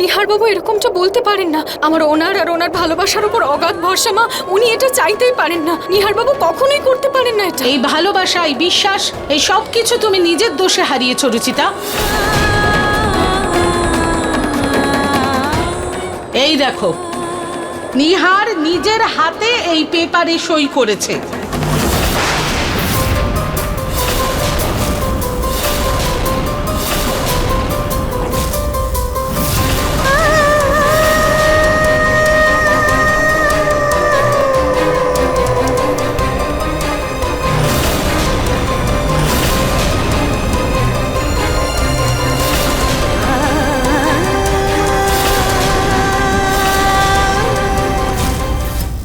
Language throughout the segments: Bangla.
নিহার বাবু এরকমটা বলতে পারেন না। আমার ওনার আর ওনার ভালোবাসার উপর অগাধ ভরসা মা। উনি এটা চাইতেই পারেন না। নিহার বাবু কখনোই করতে পারেন না এটা। এই ভালোবাসা, এই বিশ্বাস, এই সব কিছু তুমি নিজের দোষে হারিয়েছো রুচিতা। এই দেখো, নিহার নিজের হাতে এই পেপারে সই করেছে।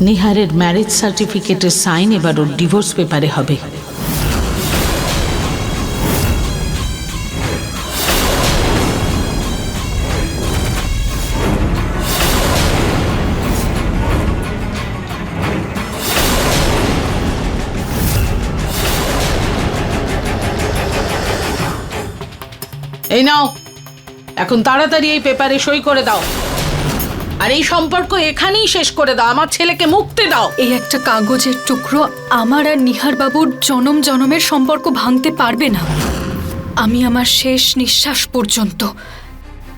নিহারের ম্যারেজ সার্টিফিকেটের সাইন এবার ওর ডিভোর্স পেপারে হবে। এই নাও, এখন তাড়াতাড়ি এই পেপারে সই করে দাও, আর এই সম্পর্ক এখানেই শেষ করে দাও। আমার ছেলেকে মুক্তি দাও। এই একটা কাগজের টুকরো আমার আর নিহার বাবুর জনম জনমের সম্পর্ক ভাঙতে পারবে না। আমি আমার শেষ নিঃশ্বাস পর্যন্ত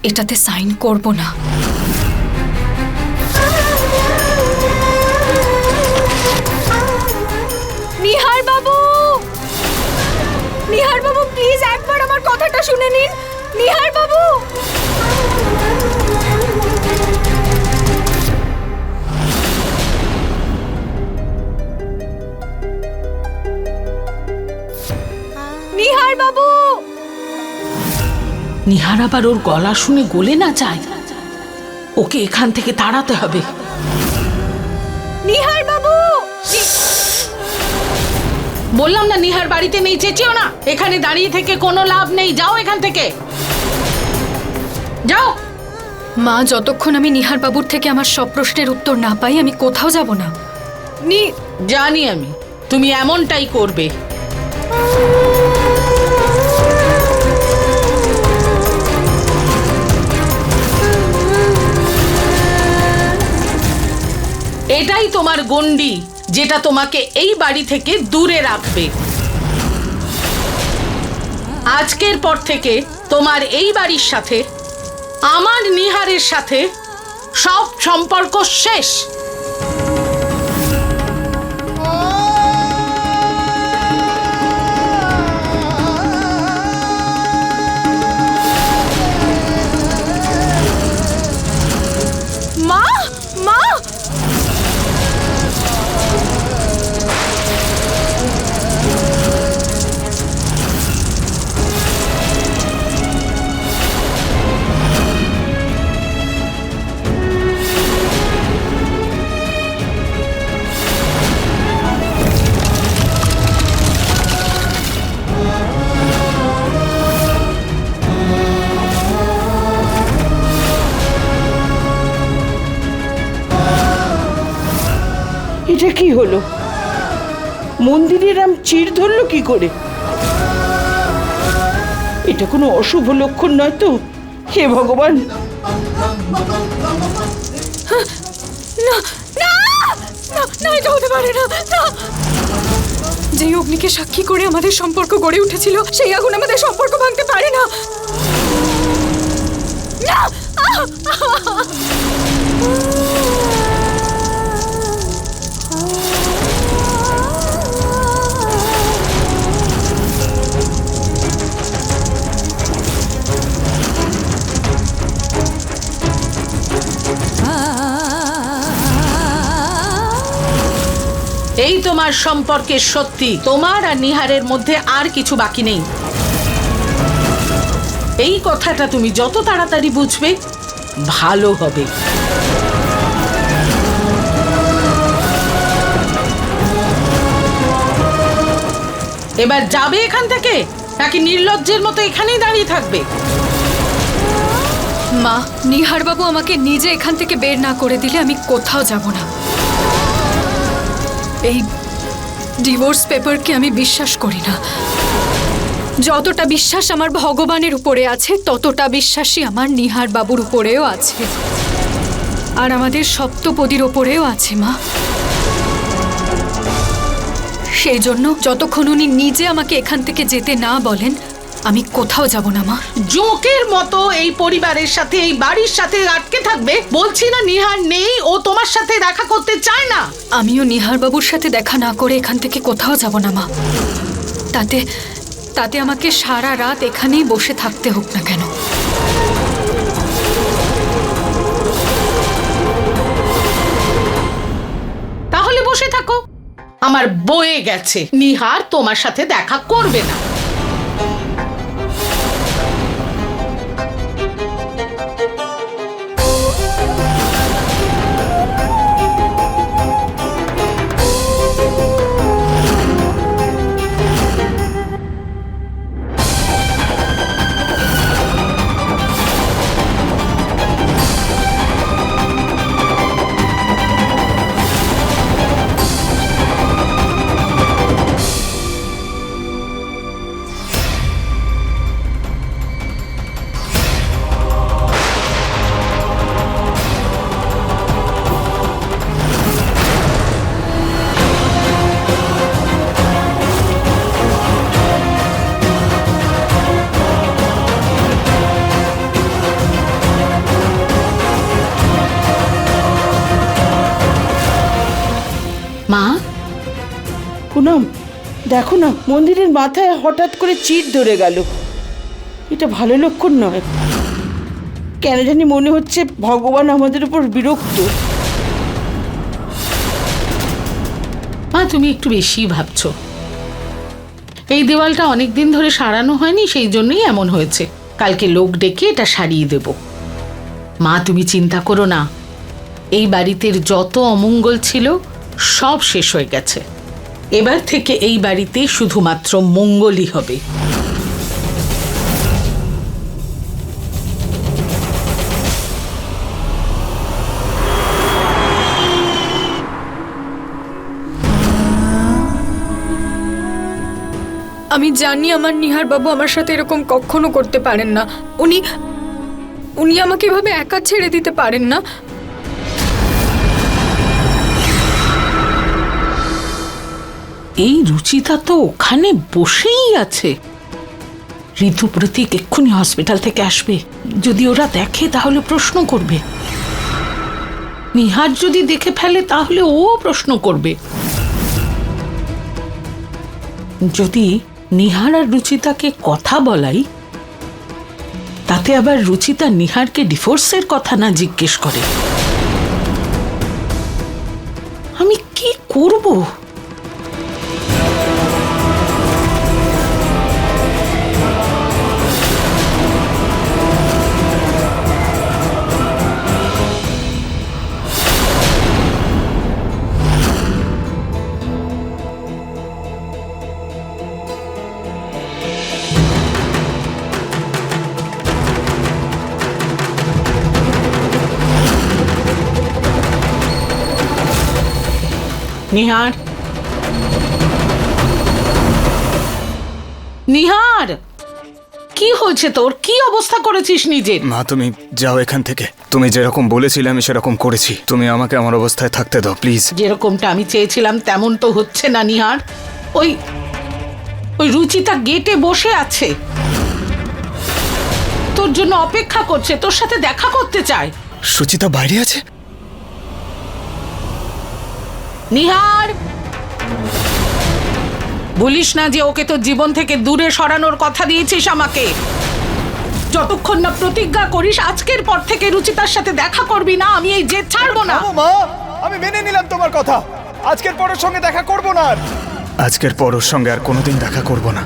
এটাতে সাইন করব না। নিহার বাবু, নিহার বাবু প্লিজ একবার আমার কথাটা শুনে নিন। নিহার বাবু, নিহার বাবু। নিহার আবার ওর গলা শুনে গলে না যায়। ওকে এখান থেকে তাড়াতে হবে। নিহার বাবু, বললাম না নিহার বাড়িতে নেই, চেঁচিও না। এখানে দাঁড়িয়ে থেকে কোনো লাভ নেই, যাও এখান থেকে, যাও। মা, যতক্ষণ আমি নিহার বাবুর থেকে আমার সব প্রশ্নের উত্তর না পাই আমি কোথাও যাব না। জানি আমি তুমি এমনটাই করবে। এটাই তোমার গণ্ডি, যেটা তোমাকে এই বাড়ি থেকে দূরে রাখবে। আজকের পর থেকে তোমার এই বাড়ির সাথে, আমার নিহারের সাথে সব সম্পর্ক শেষ। মা, মা, এটা কি হলো? মন্দিরের আম চির ধরলো কি করে? এটা কোনো অশুভ লক্ষণ নয় তো? হে ভগবান! না না না না, এটা হতে পারে না। যেই অগ্নিকে সাক্ষী করে আমাদের সম্পর্ক গড়ে উঠেছিল, সেই আগুন আমাদের সম্পর্ক ভাঙতে পারে না। না, এই তোমার সম্পর্কের সত্যি। তোমার আর নিহারের মধ্যে আর কিছু বাকি নেই। এই কথাটা তুমি যত তাড়াতাড়ি বুঝবে ভালো হবে। এবার যাবে এখান থেকে, নাকি নির্লজ্জের মতো এখানেই দাঁড়িয়ে থাকবে? মা, নিহার বাবু আমাকে নিজে এখান থেকে বের না করে দিলে আমি কোথাও যাব না। এই ডিভোর্স পেপারকে আমি বিশ্বাস করি না। যতটা বিশ্বাস আমার ভগবানের উপরে আছে ততটা বিশ্বাসই আমার নিহার বাবুর উপরেও আছে, আর আমাদের সপ্তপদীর উপরেও আছে মা। সেই জন্য যতক্ষণ উনি নিজে আমাকে এখান থেকে যেতে না বলেন আমি কোথাও যাব না মা। জোঁকের মতো এই পরিবারের সাথে, এই বাড়ির সাথে আটকে থাকবে? বলছি না নিহার নেই, ও তোমার সাথে দেখা করতে চায় না। আমিও নিহার বাবুর সাথে দেখা না করে এখান থেকে কোথাও যাব না মা। তাতে তাতে আমাকে সারা রাত এখানেই বসে থাকতে হোক না কেন। তাহলে বসে থাকো। আমার বয়ে গেছে, নিহার তোমার সাথে দেখা করবে না। মা, পুনম, দেখো না, মন্দিরের মাথায় হঠাৎ করে চির ধরে গেল। এটা ভালো লক্ষণ নয়। কেন জানি মনে হচ্ছে ভগবান আমাদের উপর বিরক্ত। মা তুমি একটু বেশি ভাবছো। এই দেওয়ালটা অনেকদিন ধরে সারানো হয়নি, সেই জন্যই এমন হয়েছে। কালকে লোক ডেকে এটা সারিয়ে দেব। মা তুমি চিন্তা করো না, এই বাড়িতে যত অমঙ্গল ছিল সব শেষ হয়ে গেছে। এবার থেকে এই বাড়িতে শুধুমাত্র মঙ্গলই হবে। আমি জানি আমার নিহার বাবু আমার সাথে এরকম কখনো করতে পারেন না। উনি উনি আমাকে এভাবে একা ছেড়ে দিতে পারেন না। এই রুচিতা তো ওখানে বসেই আছে। ঋতু প্রতীক এক্ষুনি হসপিটাল থেকে আসবে। যদি ওরা দেখে তাহলে প্রশ্ন করবে। নিহার যদি দেখে ফেলে তাহলে ও প্রশ্ন করবে। যদি নিহার আর রুচিতাকে কথা বলাই, তাতে আবার রুচিতা নিহারকে ডিভোর্সের কথা না জিজ্ঞেস করে, আমি কি করব? নিহার, নিহার, কি হয়েছে তোর? কি অবস্থা করেছিস নিজের? মা তুমি যাও এখান থেকে। তুমি যেরকম বলেছিলে আমি সেরকম করেছি। তুমি আমাকে আমার অবস্থায় থাকতে দাও প্লিজ। যেরকমটা আমি চেয়েছিলাম তেমন তো হচ্ছে না নিহার। ওই ওই রুচিতা গেটে বসে আছে, তোর জন্য অপেক্ষা করছে, তোর সাথে দেখা করতে চায়। সুচিতা বাইরে আছে? নিহার, বলিস না যে ওকে তো জীবন থেকে দূরে সরানোর কথা দিয়েছিস আমাকে। যতক্ষণ না প্রতিজ্ঞা করিস আজকের পর থেকে রুচিতার সাথে দেখা করবি না, আমি এই জেদ ছাড়বো না। মা, আমি মেনে নিলাম তোমার কথা। আজকের পর ওর সঙ্গে দেখা করব না আর। আজকের পর ওর সঙ্গে আর কোনোদিন দেখা করব না,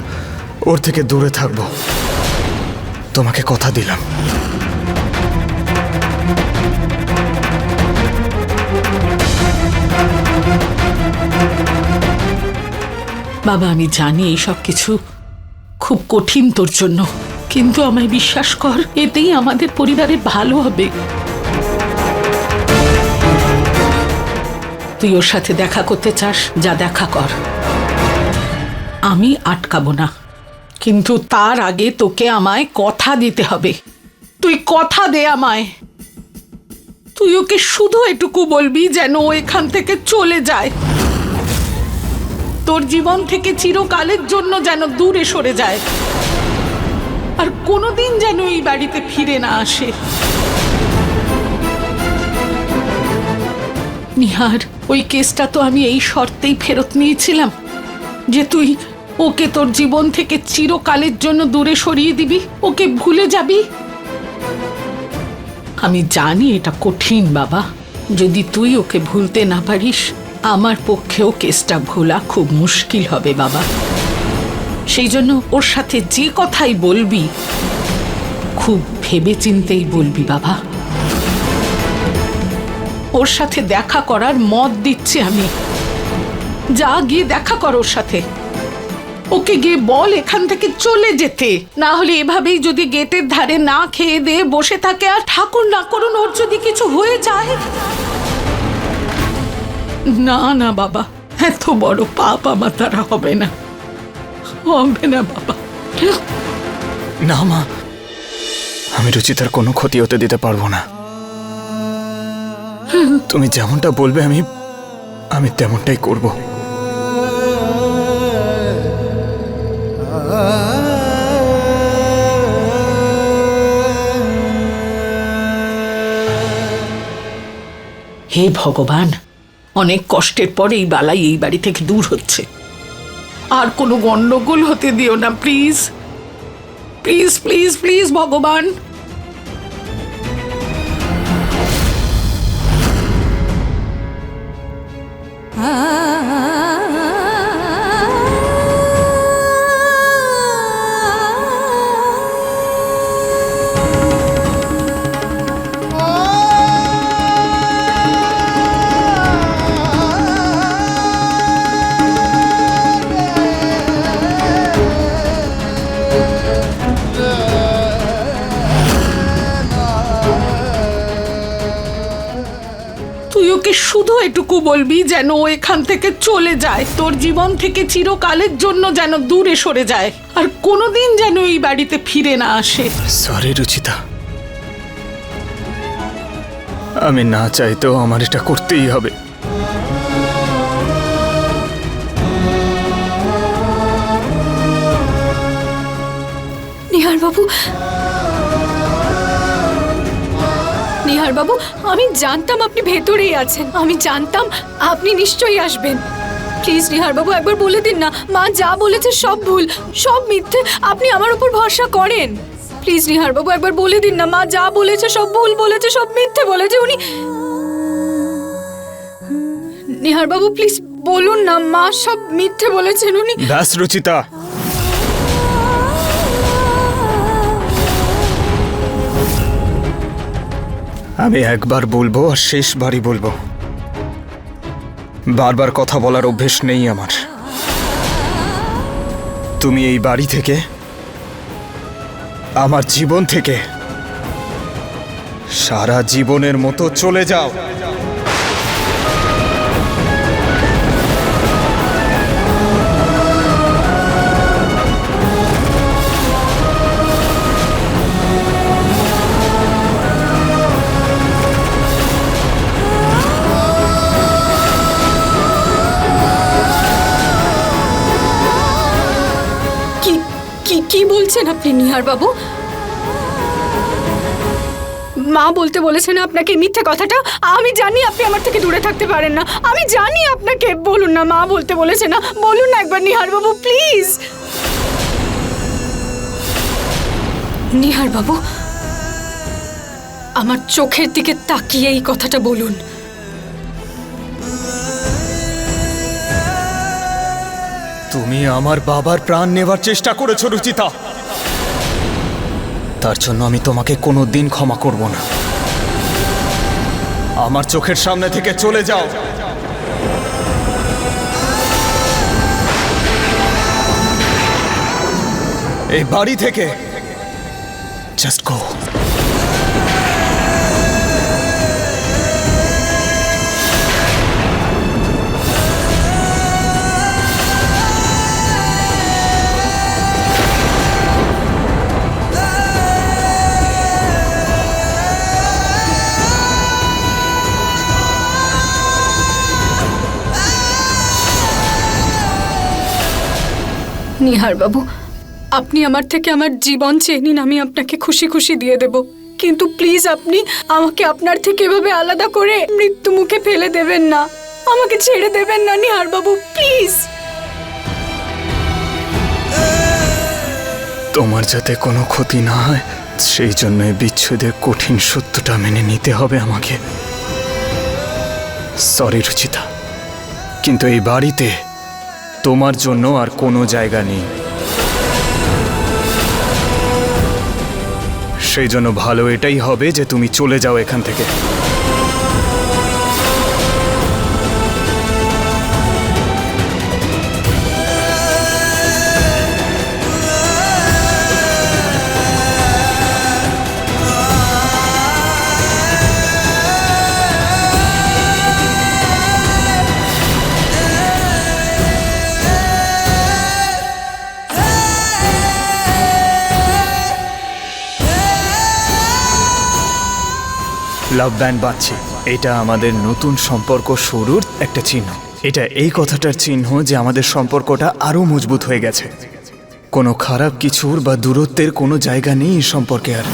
ওর থেকে দূরে থাকবো, তোমাকে কথা দিলাম। বাবা আমি জানি এই সব কিছু খুব কঠিন তোর জন্য, কিন্তু আমায় বিশ্বাস কর, এতেই আমাদের পরিবারের ভালো হবে। তুই ওর সাথে দেখা করতে চাস, যা দেখা কর, আমি আটকাবো না। কিন্তু তার আগে তোকে আমায় কথা দিতে হবে। তুই কথা দে আমায়। তুই ওকে শুধু এটুকু বলবি যেন ও এখান থেকে চলে যায়, তোর জীবন থেকে চিরকালের জন্য যেন দূরে সরে যায়, আর কোনোদিন যেন এই বাড়িতে ফিরে না আসে। নিহার, ওই কেসটা তো আমি এই শর্তেই ফেরত নিয়েছিলাম যে তুই ওকে তোর জীবন থেকে চিরকালের জন্য দূরে সরিয়ে দিবি, ওকে ভুলে যাবি। আমি জানি এটা কঠিন বাবা, যদি তুই ওকে ভুলতে না পারিস আমার পক্ষেও কেসটা ভোলা খুব মুশকিল হবে বাবা। সেই জন্য ওর সাথে যে কথাই বলবি খুব ভেবেচিন্তেই বলবি বাবা। ওর সাথে দেখা করার মত দিচ্ছি আমি, যা গিয়ে দেখা কর ওর সাথে, ওকে গিয়ে বল এখান থেকে চলে যেতে। না হলে এভাবেই যদি গেটের ধারে না খেয়ে দিয়ে বসে থাকে, আর ঠাকুর না করুন ওর যদি কিছু হয়ে যায়। না না বাবা, এত বড় পাপ আমার দ্বারা হবে না, হবে না বাবা। না মা, আমি রুচিতার কোনো ক্ষতি হতে দিতে পারবো না। তুমি যেমনটা বলবে আমি তেমনটাই করব। হে ভগবান, অনেক কষ্টের পরে এই বালাই এই বাড়ি থেকে দূর হচ্ছে, আর কোনো গন্ডগোল হতে দিও না প্লিজ, প্লিজ প্লিজ প্লিজ ভগবান। তুই ওকে শুধু এটুকু বলবি যেন ও এখান থেকে চলে যায়, তোর জীবন থেকে চিরকালের জন্য যেন দূরে সরে যায়, আর কোনোদিন যেন এই বাড়িতে ফিরে না আসে। সরি রুচিতা, আমি না চাইতেও আমার এটা করতেই হবে। নিহার বাবু, নিহার বাবু, আমি জানতাম আপনি ভেতরেই আছেন, আমি জানতাম আপনি নিশ্চয়ই আসবেন। প্লিজ নিহার বাবু, একবার বলে দিন না, মা যা বলেছে সব ভুল, সব মিথ্যে, আপনি আমার উপর ভরসা করেন। প্লিজ নিহার বাবু, একবার বলে দিন না, মা যা বলেছে সব ভুল বলেছে, সব মিথ্যে বলেছে উনি। নিহার বাবু প্লিজ বলুন না, মা সব মিথ্যে বলেছেন উনি। ব্যাস রুচিতা, আমি একবার বলবো আর শেষবারই বলবো, বারবার কথা বলার অভ্যেস নেই আমার। তুমি এই বাড়ি থেকে, আমার জীবন থেকে সারা জীবনের মতো চলে যাও। কি বলছেন আপনি নিহার বাবু? মা বলতে বলেছেন আপনাকে মিথ্যে কথাটা। আমি জানি আপনি আমার থেকে দূরে থাকতে পারেন না, আমি জানি আপনাকে। বলুন না, মা বলতে বলেছে না, বলুন না একবার নিহার বাবু প্লিজ। নিহার বাবু, আমার চোখের দিকে তাকিয়ে এই কথাটা বলুন। তুমি আমার বাবার প্রাণ নেবার চেষ্টা করেছো রুচিতা, তার জন্য আমি তোমাকে কোনোদিন ক্ষমা করব না। আমার চোখের সামনে থেকে চলে যাও। এই বাড়ি থেকে জাস্ট গো। নিহার বাবু, আপনি আমার থেকে আমার জীবন চেয়ে নিন, আমি আপনাকে খুশি খুশি দিয়ে দেব, কিন্তু প্লিজ আপনি আমাকে আপনার থেকে এভাবে আলাদা করে মৃত্যু মুখে ফেলে দেবেন না, আমাকে ছেড়ে দেবেন না নিহার বাবু, প্লিজ। তোমার যাতে কোনো ক্ষতি না হয় সেই জন্য বিচ্ছেদের কঠিন সত্যটা মেনে নিতে হবে আমাকে। সরি রুচিতা, কিন্তু এই বাড়িতে তোমার জন্য আর কোনো জায়গা নেই। সেই জন্য ভালো এটাই হবে যে তুমি চলে যাও এখান থেকে। লাভ ব্যান্ড বাজছে, এটা আমাদের নতুন সম্পর্ক শুরুর একটা চিহ্ন। এটা এই কথাটার চিহ্ন যে আমাদের সম্পর্কটা আরো মজবুত হয়ে গেছে। কোনো খারাপ কিছুর বা দূরত্বের কোনো জায়গা নেই এই সম্পর্কে আর।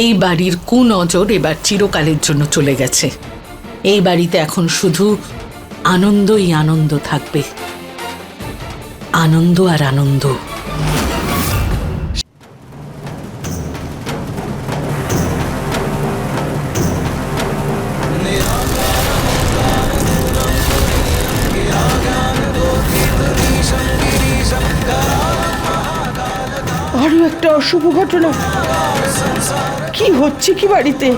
এই বাড়ির কুনজর এবার চিরকালের জন্য চলে গেছে। এই বাড়িতে এখন শুধু আনন্দই আনন্দ থাকবে, আনন্দ আর আনন্দ। আরো একটা অশুভ ঘটনা। কি হচ্ছে কি বাড়িতে?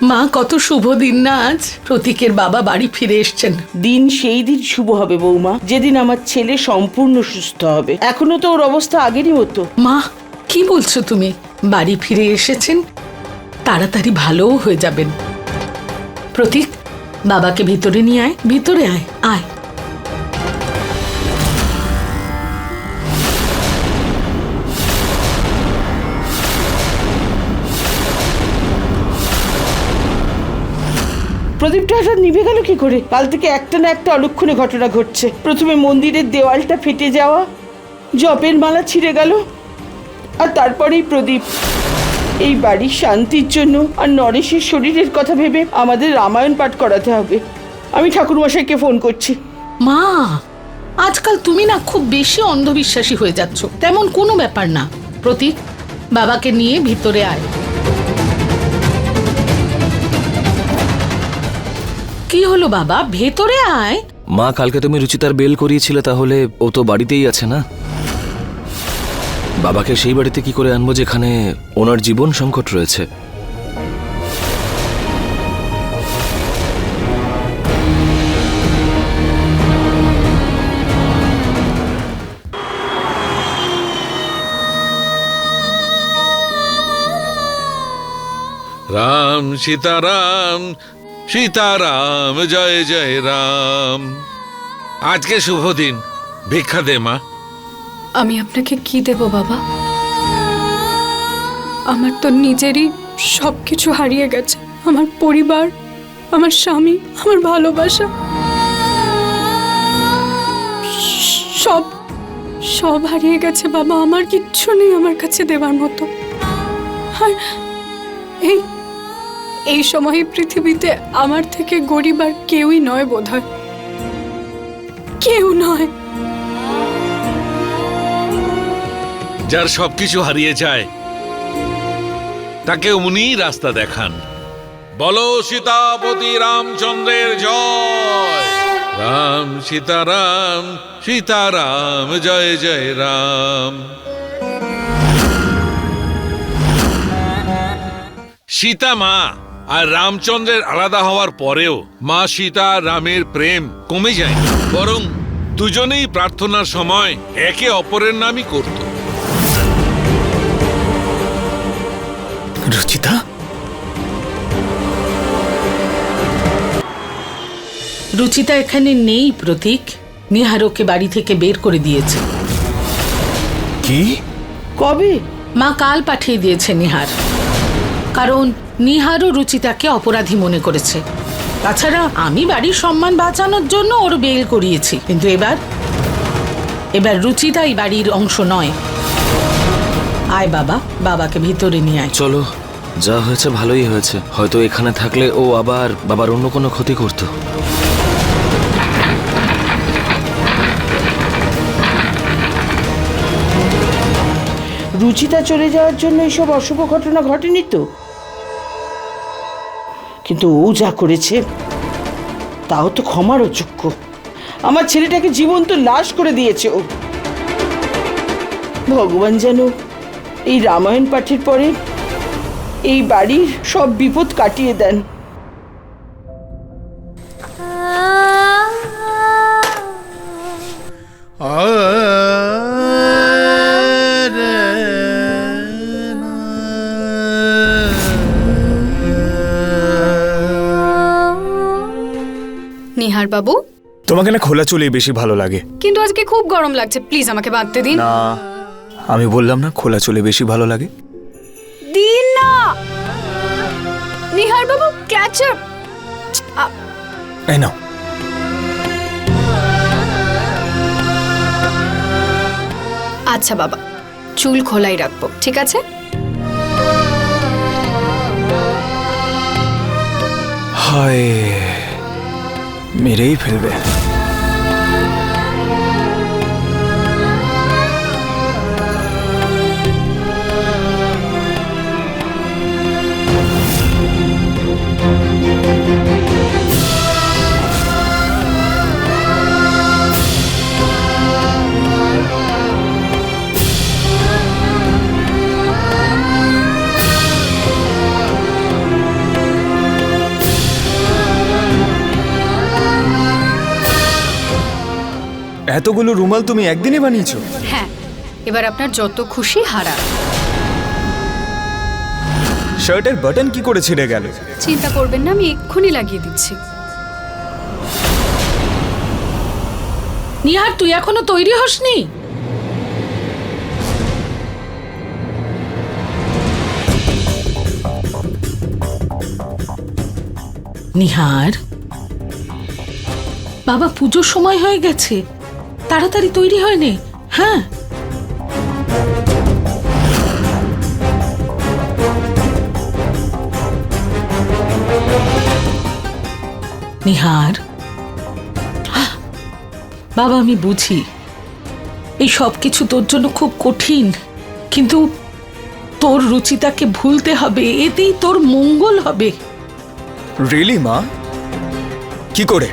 মা, কত শুভ দিন না আজ। প্রতীকের বাবা বাড়ি ফিরে এসছেন। দিন সেই দিন শুভ হবে বৌমা, যেদিন আমার ছেলে সম্পূর্ণ সুস্থ হবে। এখনো তো ওর অবস্থা আগেরই মতো। মা, কি বলছো তুমি? বাড়ি ফিরে এসেছেন, তাড়াতাড়ি ভালোও হয়ে যাবেন। প্রতীক, বাবাকে ভিতরে নিয়ে আয়, ভিতরে আয়, আয়। প্রদীপটা হঠাৎ নিভে গেল কি করে? কাল থেকে একটা না একটা অলক্ষণে ঘটনা ঘটছে। প্রথমে মন্দিরের দেওয়ালটা ফেটে যাওয়া, জপের মালা ছিঁড়ে গেল, আর তারপরেই প্রদীপ। এই বাড়ির শান্তির জন্য আর নরেশের শরীরের কথা ভেবে আমাদের রামায়ণ পাঠ করাতে হবে। আমি ঠাকুরমশাইকে ফোন করছি। মা, আজকাল তুমি না খুব বেশি অন্ধবিশ্বাসী হয়ে যাচ্ছ। তেমন কোনো ব্যাপার না। প্রতীক, বাবাকে নিয়ে ভিতরে আয়। কি হলো বাবা, ভেতরে আয়। মা, কালকে তুমি রুচিতার বেল করিয়েছিলে, তাহলে ও তো বাড়িতেই আছে না? বাবাকে সেই বাড়িতে কি করে আনবো যেখানে ওনার জীবন সংকট রয়েছে? রাম সীতারাম সীতারাম জয় জয় রাম। আজকে শুভ দিন, ভিক্ষা দে মা। আমি আপনাকে কি দেব বাবা? আমার তো নিজেরই সবকিছু হারিয়ে গেছে। আমার পরিবার, আমার স্বামী, আমার ভালোবাসা, সব সব হারিয়ে গেছে বাবা। আমার কিচ্ছু নেই আমার কাছে দেওয়ার মতো। আর এই সময় পৃথিবীতে আমার থেকে গরিব আর কেউই নয় বোধহয়, কেউ নয়। যার সবকিছু হারিয়ে যায় তাকে উনিই রাস্তা দেখান। বলো সীতাপতি রামচন্দ্রের জয়। রাম সীতারাম সীতারাম জয় জয় রাম। সীতা মা আর রামচন্দ্রের আলাদা হওয়ার পরেও মা সীতা আর রামের প্রেম কমে যায়, বরং দুজনেই প্রার্থনার সময় একে অপরের নামই করত। রুচিতা, রুচিতা এখানে নেই প্রতীক। নিহার ওকে বাড়ি থেকে বের করে দিয়েছে। কি? কবে? মা কাল পাঠিয়ে দিয়েছে নিহার, কারণ নিহারও রুচিতাকে অপরাধী মনে করেছে। তাছাড়া আমি বাড়ির সম্মান বাঁচানোর জন্য ওর বেল করিয়েছি, কিন্তু এবার রুচিতাই বাড়ির অংশ নয়। আয় বাবা, বাবাকে ভিতরে নিয়ে আয়। চলো, যা হয়েছে ভালোই হয়েছে। হয়তো এখানে থাকলে ও আবার বাবার অন্য কোনো ক্ষতি করতো। রুচিতা চলে যাওয়ার জন্য এইসব অশুভ ঘটনা ঘটেনি তো, কিন্তু ও যা করেছে তাও তো ক্ষমার অযোগ্য। আমার ছেলেটাকে জীবন্ত লাশ করে দিয়েছে ও। ভগবান যেন এই রামায়ণ পাঠের পরে এই বাড়ির সব বিপদ কাটিয়ে দেন। নিহার বাবু, তোমাকে না খোলা চুলেই বেশি ভালো লাগে। কিন্তু আজকে খুব গরম লাগছে, প্লিজ আমাকে বাঁধতে দিন। না, আমি বললাম না খোলা চুলে বেশি ভালো লাগে। দিন না নিহার বাবু, ক্যাচার। এই নাও। আচ্ছা বাবা, চুল খোলাই রাখবো, ঠিক আছে? হায়, মেরেই ফেলবে। এতগুলো রুমাল তুমি একদিনে বানিয়েছো? হ্যাঁ, এবার আপনার যত খুশি হারা। শার্টের বাটন কি করে ছিঁড়ে গেল? চিন্তা করবেন না, আমি এক্ষুনি লাগিয়ে দিচ্ছি। নিহার, তুই এখনো তৈরি হসনি? নিহার বাবা, পুজোর সময় হয়ে গেছে, তাড়াতাড়ি তৈরি হয় নে। হ্যাঁ। নিহার, বাবা আমি বুঝি এই সব কিছু তোর জন্য খুব কঠিন, কিন্তু তোর রুচিতাকে ভুলতে হবে, এতেই তোর মঙ্গল হবে। রিয়েলি মা? কি করে?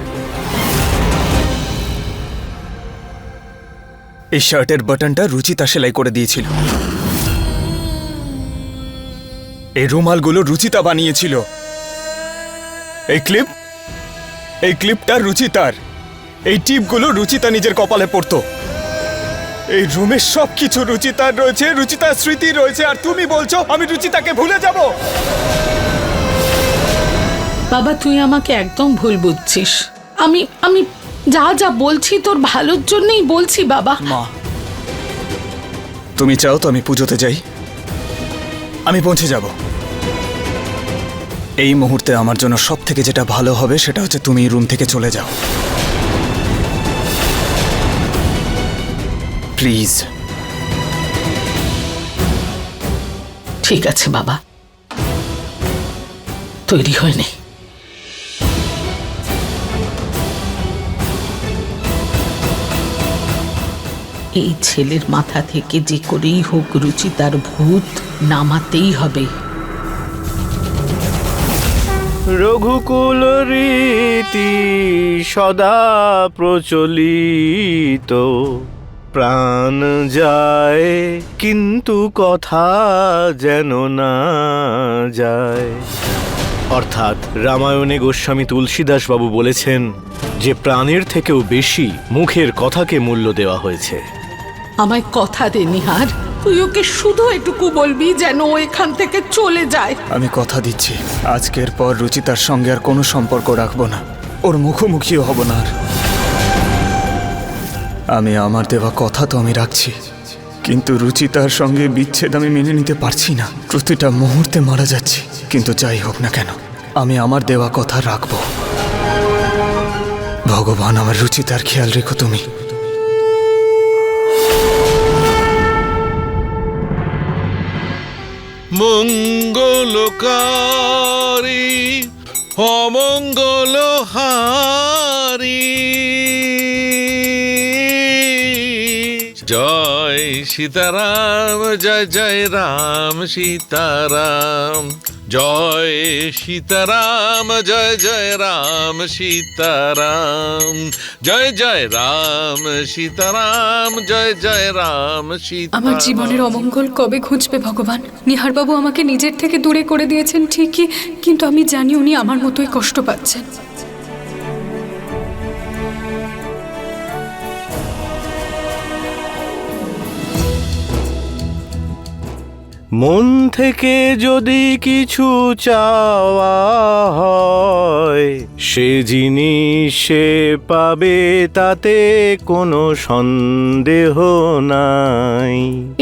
এই শার্টের বাটনটা রুচিতা সেলাই করে দিয়েছিল, এই রুমালগুলো রুচিতা বানিয়েছিল, এই ক্লিপটা রুচিতার, এই টিপগুলো রুচিতা নিজের কপালে পড়তো। এই রুমের সবকিছু রুচিতার রয়েছে, রুচিতার স্মৃতি রয়েছে, আর তুমি বলছো আমি রুচিতাকে ভুলে যাব? বাবা তুই আমাকে একদম ভুল বুঝছিস। আমি আমি যা যা বলছি তোর ভালোর জন্যই বলছি বাবা। মা, তুমি চাও তো আমি পুজোতে যাই? আমি পৌঁছে যাব। এই মুহূর্তে আমার জন্য সব থেকে যেটা ভালো হবে সেটা হচ্ছে তুমি রুম থেকে চলে যাও, প্লিজ। ঠিক আছে বাবা, তৈরি হয়ে নে। এই ছেলের মাথা থেকে যে করেই হোক রুচিতার ভূত নামাতেই হবে। রঘুকুল রীতি সদা প্রচলিত, প্রাণ যায় কিন্তু কথা যেন না যায়। অর্থাৎ রামায়ণে গোস্বামী তুলসীদাস বাবু বলেছেন যে প্রাণের থেকেও বেশি মুখের কথাকে মূল্য দেওয়া হয়েছে। আমায় কথা দে নিহার, তুই ওকে শুধু এটুকু বলবি যেন ও এখান থেকে চলে যায়। আমি কথা দিচ্ছি আজকের পর রুচিতার সঙ্গে আর কোনো সম্পর্ক রাখবো না, ওর মুখোমুখিও হব না আর। আমি আমার দেওয়া কথা তো আমি রাখছি, কিন্তু রুচিতার সঙ্গে বিচ্ছেদ আমি মেনে নিতে পারছি না। প্রতিটা মুহূর্তে মারা যাচ্ছি, কিন্তু যাই হোক না কেন আমি আমার দেওয়া কথা রাখবো। ভগবান আমার রুচিতার খেয়াল রেখো তুমি। মঙ্গলকারী অমঙ্গলহারী, জয় সীতারাম জয় জয় রাম সীতারাম, জয় সীতারাম জয় জয় রাম সীতারাম, জয় জয় রাম সীতারাম, জয় জয় রাম সীতারাম। আমার জীবনের অমঙ্গল কবে ঘুচবে ভগবান? নিহারবাবু আমাকে নিজের থেকে দূরে করে দিয়েছেন ঠিকই, কিন্তু আমি জানি উনি আমার মতোই কষ্ট পাচ্ছেন। মন থেকে যদি কিছু চাওয়া হয় সে জিনিস সে পাবে, তাতে কোনো সন্দেহ নাই।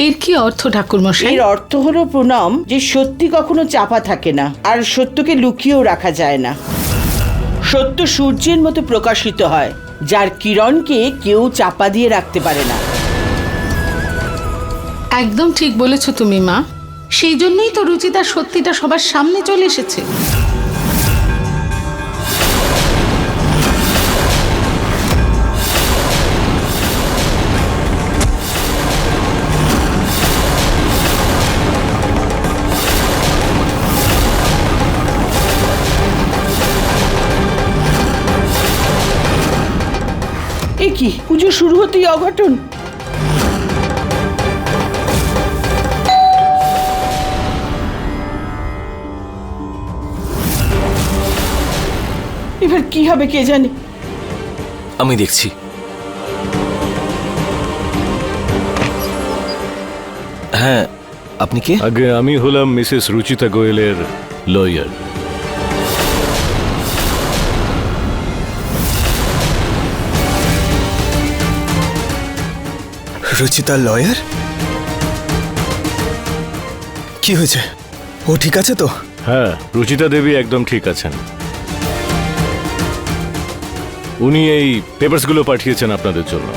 এর কি অর্থ ঠাকুরমশাই? এর অর্থ হলো প্রণাম, যে সত্যি কখনো চাপা থাকে না, আর সত্যকে লুকিয়েও রাখা যায় না। সত্য সূর্যের মতো প্রকাশিত হয়, যার কিরণকে কেউ চাপা দিয়ে রাখতে পারে না। একদম ঠিক বলেছ তুমি মা, সেই জন্যই তো রুচিতার সত্যিটা সবার সামনে চলে এসেছে। এ কি, পুজো শুরু হতেই অঘটন! এবার কি হবে কে জানে। আমি দেখছি। হ্যাঁ, আপনি কে? আগে আমি হলাম মিসেস রুচিতা গোয়েলের লয়ার। রুচিতার লয়ার? কি হয়েছে? ও ঠিক আছে তো? হ্যাঁ, রুচিতা দেবী একদম ঠিক আছেন। উনি এই পেপারসগুলো পাঠিয়েছেন আপনাদের জন্য।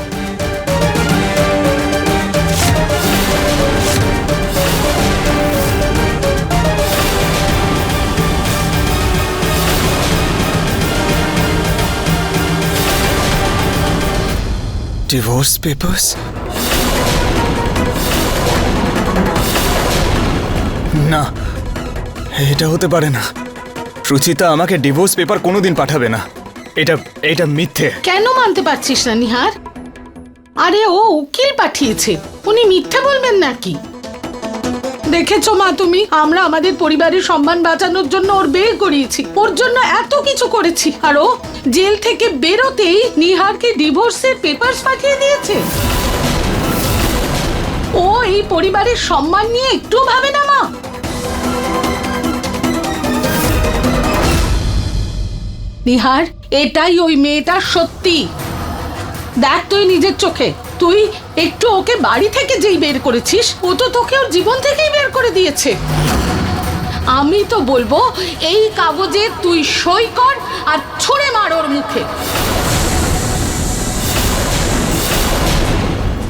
Divorce papers? না, এটা হতে পারে না। রুচিতা আমাকে ডিভোর্স পেপার কোনোদিন পাঠাবে না। এটা এটা মিথ্যে। কেন মানতে পারছিস না নিহার? আরে ও উকিল পাঠিয়েছে, উনি মিথ্যা বলবেন নাকি? দেখেছো মা তুমি, আমরা আমাদের পরিবারের সম্মান বাঁচানোর জন্য ওর বিয়ে করিয়েছি, ওর জন্য এত কিছু করেছি, আর ও জেল থেকে বেরোতেই নিহারকে ডিভোর্সের পেপারস পাঠিয়ে দিয়েছে। ও এই পরিবারের সম্মান নিয়ে একটু ভাবে না মা। নিহার, এটাই ওই মেয়েটার সত্যি। দেখ তুই নিজের চোখে, তুই একটু ওকে বাড়ি থেকে যেই বের করেছিস, ও তো তোকে ওর জীবন থেকেই বের করে দিয়েছে। আমি তো বলবো এই কাগজে তুই সই কর আর ছুঁড়ে মার ওর মুখে।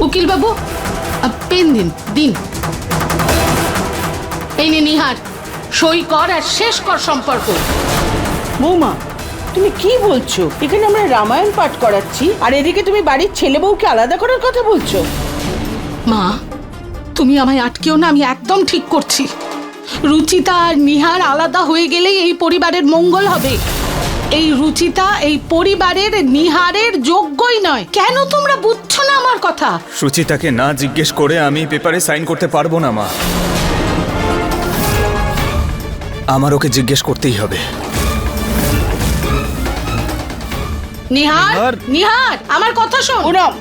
উকিল বাবু, পেন দিন দিন। এই নে নিহার, সই কর আর শেষ কর সম্পর্ক। বৌমা, তুমি কি বলছো? এখানে আমরা রামায়ণ পাঠ করাচ্ছি আর এদিকে তুমি বাড়ির ছেলে বউকে আলাদা করার কথা বলছো? মা, তুমি আমায় আটকেও না, আমি একদম ঠিক করছি। রুচিতা আর নিহার আলাদা হয়ে গেলেই এই পরিবারের মঙ্গল হবে। এই রুচিতা এই পরিবারের নিহারের যোগ্যই নয়। কেন তোমরা বুঝছো না আমার কথা? রুচিতাকে না জিজ্ঞেস করে আমি পেপারে সাইন করতে পারবো না মা। আমার ওকে জিজ্ঞেস করতেই হবে। নিহার, নিহার, আমার কথা শোন। পুনম,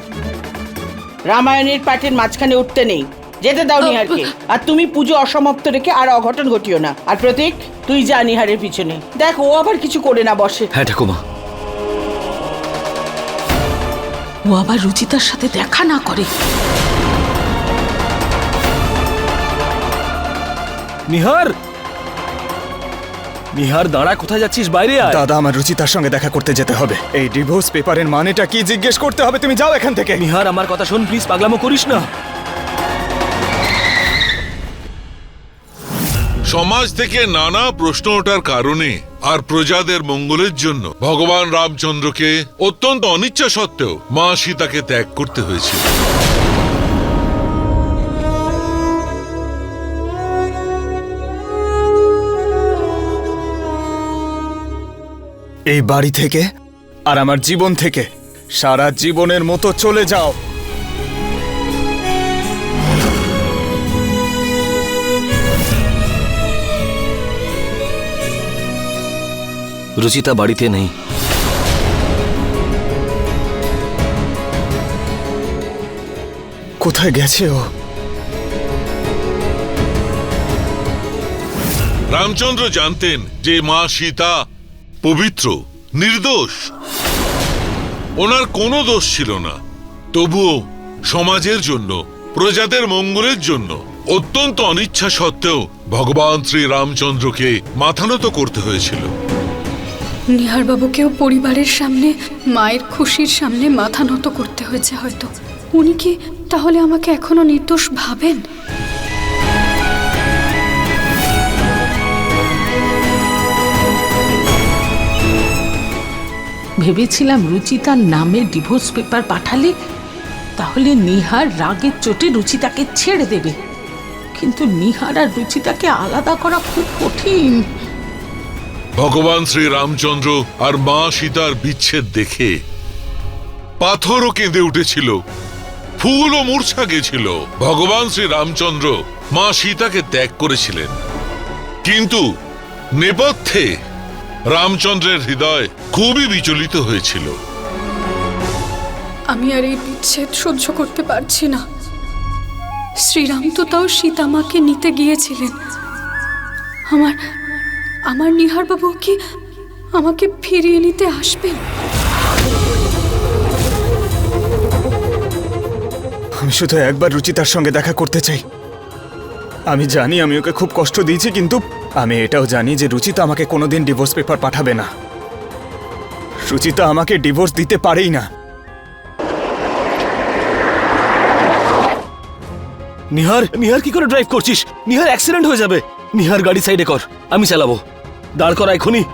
রামায়ণের পাঠের মাঝখানে উঠতে নেই, যেতে দাও নিহারকে। আর তুমি পুজো অসমাপ্ত রেখে আর অঘটন ঘটিও না। আর প্রতীক, তুই যা নিহারের পিছনে, দেখ ও আবার কিছু করে না বসে। হ্যাঁ ঠাকুমা। ও আবার রুচিতার সাথে দেখা না করে। নিহার, নিহার দাঁড়া, কোথায় যাচ্ছিস? বাইরে আয়। দাদা, আমার রুচিতার সঙ্গে দেখা করতে যেতে হবে। এই ডিভোর্স পেপারের মানেটা কি জিজ্ঞেস করতে হবে। তুমি যাও এখান থেকে। নিহার, আমার কথা শোন প্লিজ, পাগলামো করিস না। সমাজ থেকে নানা প্রশ্ন ওঠার কারণে আর প্রজাদের মঙ্গলের জন্য ভগবান রামচন্দ্রকে অত্যন্ত অনিচ্ছা সত্ত্বেও মা সীতাকে ত্যাগ করতে হয়েছিল। এই বাড়ি থেকে আর আমার জীবন থেকে সারা জীবনের মতো চলে যাও। রুচিতা বাড়িতে নেই। কোথায় গেছে ও? রামচন্দ্র জানতেন যে মা সীতা পবিত্র, নির্দোষ, ওনার কোনো দোষ ছিল না। তবুও সমাজের জন্য, প্রজাদের মঙ্গলের জন্য অত্যন্ত অনিচ্ছা সত্ত্বেও ভগবান শ্রী রামচন্দ্রকে মাথা নত করতে হয়েছিল। নিহার বাবুকেও পরিবারের সামনে, মায়ের খুশির সামনে মাথা নত করতে হয়েছে হয়তো। উনি কি তাহলে আমাকে এখনো নির্দোষ ভাবেন? ভেবেছিলাম রুচিতার নামে ডিভোর্স পেপার পাঠালে তাহলে নিহার রাগের চোটে রুচিতাকে ছেড়ে দেবে, কিন্তু নিহার আর রুচিতাকে আলাদা করা খুব কঠিন। ভগবান শ্রী রামচন্দ্র আর মা সীতার বিচ্ছেদ দেখে পাথরও কেঁদে উঠেছিল, ফুলও মূর্ছা গেছিল। ভগবান শ্রী রামচন্দ্র মা সীতাকে ত্যাগ করেছিলেন, কিন্তু নেপথ্যে রামচন্দ্রের হৃদয় খুবই বিচলিত হয়েছিল। আমি আর এই বিচ্ছেদ সহ্য করতে পারছি না। শ্রীরাম তো তাও সীতামাকে নিতে গিয়েছিলেন। আমার নিহার বাবু কি আমাকে ফিরিয়ে নিতে আসবেন? আমি শুধু একবার রুচিতার সঙ্গে দেখা করতে চাই। আমি জানি আমি ওকে খুব কষ্ট দিয়েছি, কিন্তু আমি এটাও জানি যে রুচিতা আমাকে কোনোদিন ডিভোর্স পেপার পাঠাবে না। রুচিতা আমাকে ডিভোর্স দিতে পারেই না। নিহার, নিহার কি করে ড্রাইভ করছিস? নিহার অ্যাক্সিডেন্ট হয়ে যাবে। নিহার গাড়ি সাইডে কর, আমি চালাবো। দাঁড় করা এখনই।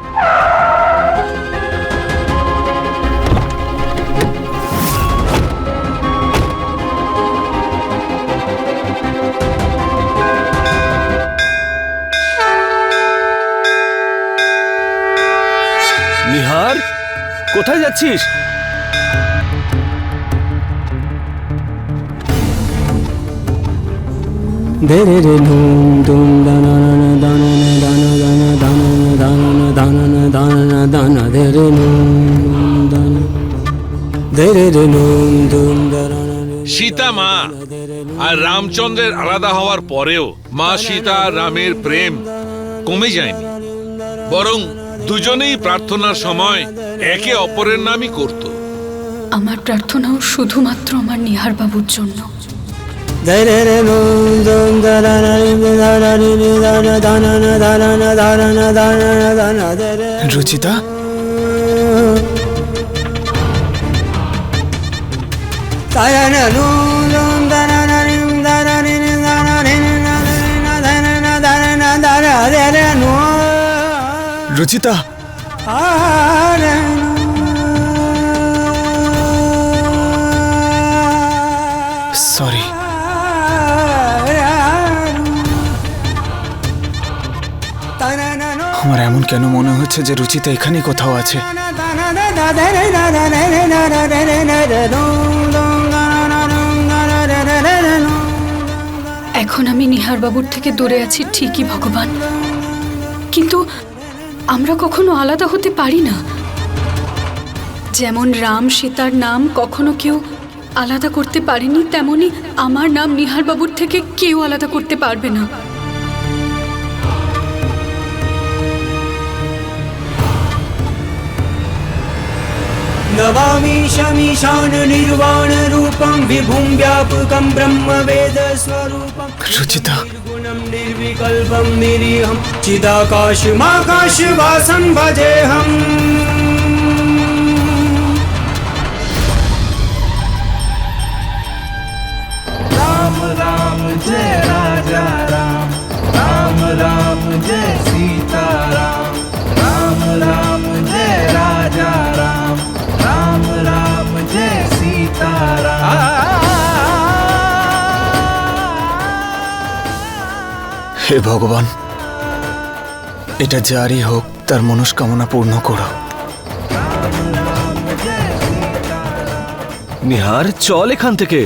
কোথায় যাচ্ছিস? সীতা মা আর রামচন্দ্রের আলাদা হওয়ার পরেও মা সীতা আর রামের প্রেম কমে যায়নি, বরং দুজনেই প্রার্থনার সময় একে অপরের নামই করত। আমার প্রার্থনাও শুধুমাত্র আমার নিহার বাবুর জন্য। রুচিতা, রুচিতা, সরি। আমার এমন কেন মনে হচ্ছে যে রুচিতা এখানেই কোথাও আছে। এখন আমি নিহার বাবুর থেকে দূরে আছি ঠিকই ভগবান, কিন্তু আমরা কখনো আলাদা হতে পারি না। যেমন রাম সীতার নাম কখনো কেউ আলাদা করতে পারেনি, তেমনি আমার নাম নিহার বাবুর থেকে কেউ আলাদা করতে পারবে না। नमामि शमीशान निर्वाण रूपं विभुं व्यापकं ब्रह्म वेद स्वरूपं রুচিতা, निर्गुणं निर्विकल्पं निरीहं चिदाकाशमाकाशवासं भजेऽहम्। राम राम जय राजा राम, राम राम जय सीता राम, राम राम जय राजा राम, राम राम जय सीता राम। হে ভগবান, এটা যারই হোক তার মনস্কামনা পূর্ণ করো। নিহার চল এখান থেকে।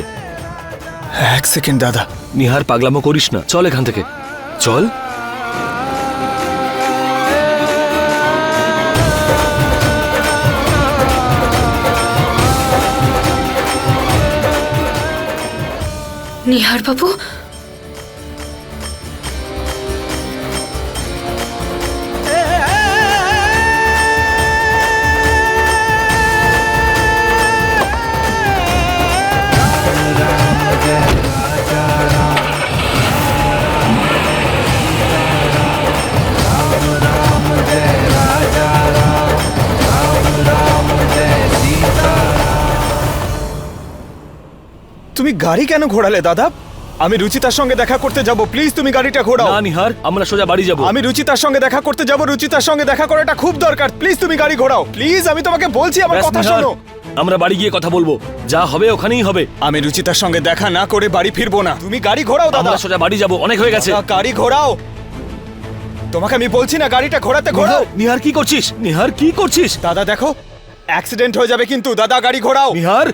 এক সেকেন্ড দাদা। নিহার পাগলামো করিস না, চল এখান থেকে, চল। নিহার বাবু, তুমি গাড়ি কেন ঘোরালে দাদা? আমি রুচিতার সঙ্গে দেখা করতে যাব, প্লিজ তুমি গাড়িটা ঘোরাও। না নিহার, আমরা সোজা বাড়ি যাব। আমি রুচিতার সঙ্গে দেখা করতে যাব, রুচিতার সঙ্গে দেখা করাটা খুব দরকার, প্লিজ তুমি গাড়ি ঘোরাও, প্লিজ। আমি তোমাকে বলছি, আমার ব্যাস কথা নিহার, শোনো। আমরা বাড়ি গিয়ে কথা বলবো, যা হবে ওখানেই হবে। আমি রুচিতার সঙ্গে দেখা না করে বাড়ি ফিরবো না। তুমি গাড়ি ঘোরাও দাদা। আমরা সোজা বাড়ি যাব, অনেক হয়ে গেছে। দাদা, গাড়ি ঘোরাও। তোমাকে আমি বলছি না গাড়িটা ঘোরাতে, ঘোরাও। নিহার কি করছিস? নিহার কি করছিস? দাদা দেখো, অ্যাক্সিডেন্ট হয়ে যাবে কিন্তু। দাদা গাড়ি ঘোরাও। নিহার,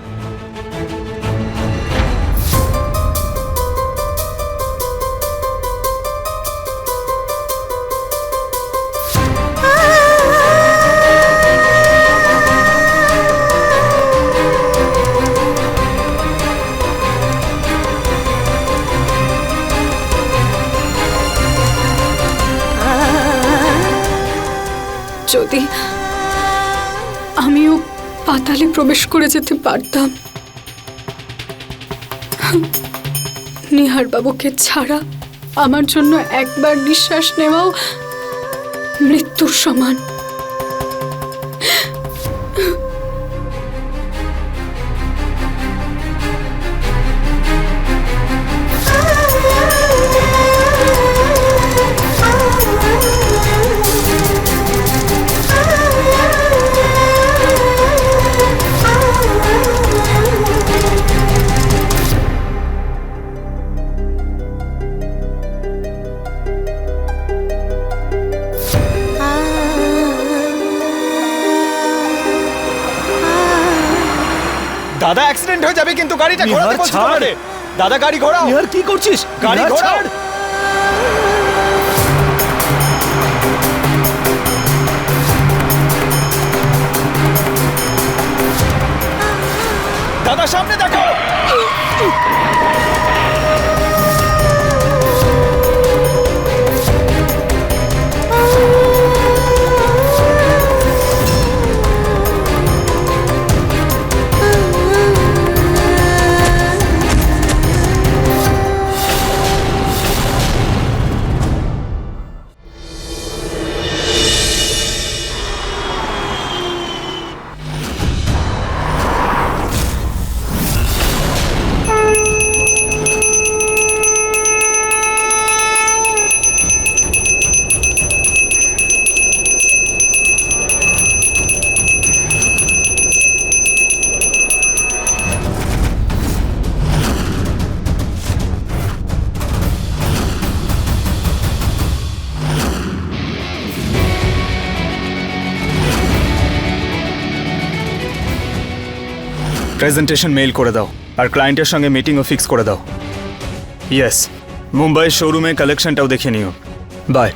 যদি আমিও পাতালে প্রবেশ করে যেতে পারতাম, নিহার বাবুকে ছাড়া আমার জন্য একবার নিঃশ্বাস নেওয়াও মৃত্যুর সমান। দাদা অ্যাক্সিডেন্ট হয়ে যাবে কিন্তু গাড়িটা নিহার, ঘোরাতে বলছি ছাড়। তোমাকে। দাদা গাড়ি ঘোরাও। নিহার কি করছিস? গাড়ি নিহার, ঘোরাও। ছাড়। দাদা সামনে দেখো। প্রেজেন্টেশন মেইল করে দাও আর ক্লায়েন্টের সঙ্গে মিটিংও ফিক্স করে দাও। ইয়েস, মুম্বাই শোরুমে কালেকশনটাও দেখে নিও। বাই।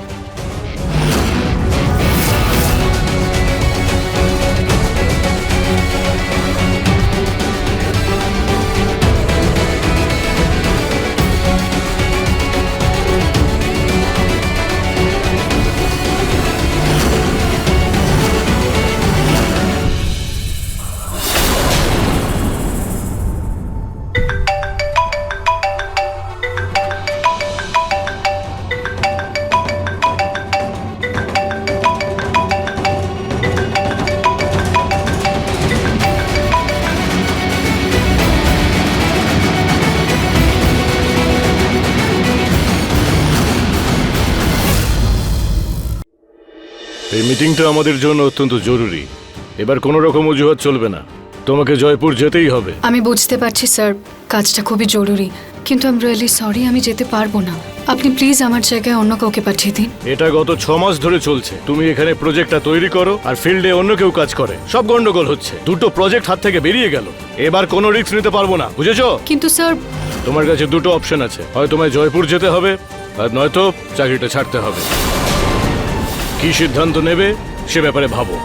এই মিটিংটা আমাদের জন্য অত্যন্ত জরুরি। এবার কোনো রকম অজুহাত চলবে না, তোমাকে জয়পুর যেতেই হবে। আমি বুঝতে পারছি স্যার, কাজটা খুবই জরুরি, কিন্তু আই এম রিয়েলি সরি, আমি যেতে পারবো না। আপনি প্লিজ আমার জায়গায় অন্য কাউকে পাঠিয়ে দিন। এটা গত 6 মাস ধরে চলছে। তুমি এখানে প্রজেক্টটা তৈরি করো আর ফিল্ডে অন্য কেউ কাজ করে, সব গন্ডগোল হচ্ছে। দুটো প্রজেক্ট হাত থেকে বেরিয়ে গেল, এবার কোনো রিস্ক নিতে পারবো না, বুঝেছো? কিন্তু স্যার, তোমার কাছে দুটো অপশন আছে, হয় তোমায় জয়পুর যেতে হবে আর নয়তো চাকরিটা ছাড়তে হবে। কি সিদ্ধান্ত নেবে সে ব্যাপারে ভাবো।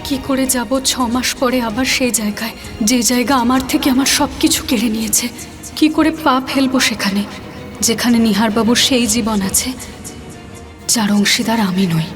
কি করে যাব 6 মাস পরে আবার সেই জায়গায়, যে জায়গা আমার থেকে আমার সবকিছু কেড়ে নিয়েছে? কি করে পা ফেলবো সেখানে, যেখানে নিহারবাবুর সেই জীবন আছে যার অংশীদার আমি নই?